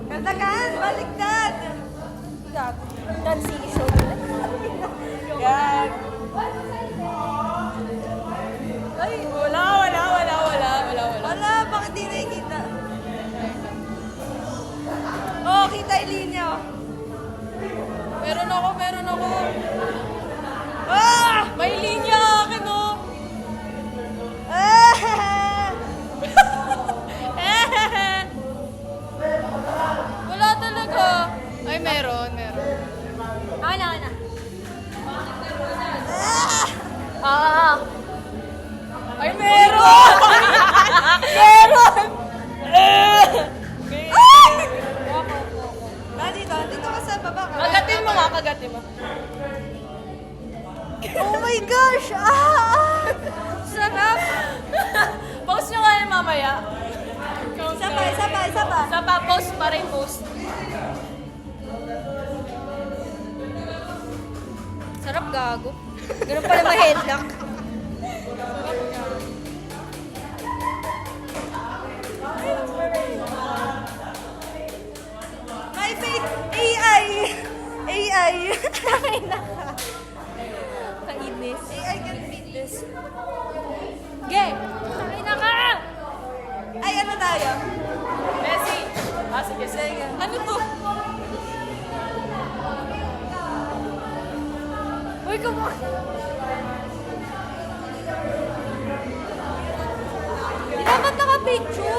Katakan, baliktad. Transition. Yan. Ay, wala. Wala, bakit di nakikita? Oh, kita yung linya. Oh. Meron ako. Ah! May linya akin, oh. Ah! Wala talaga. Ay, meron. Ana. Ah! Ay, meron! Dito ka sa baba ka. Kagatin mo. Oh my gosh! Ah! Sarap! Post nyo nga yan mamaya. Isa pa. Isa pa, post pa rin, post. Sarap gago. Ganun pala ma-headlock. My face! AI! Kainis. AI can beat this. Game! Sakay na ka! Ay, ano tayo? Messi! Sige. Sige. Ano to? Uy, come on! Dapat naka-picture.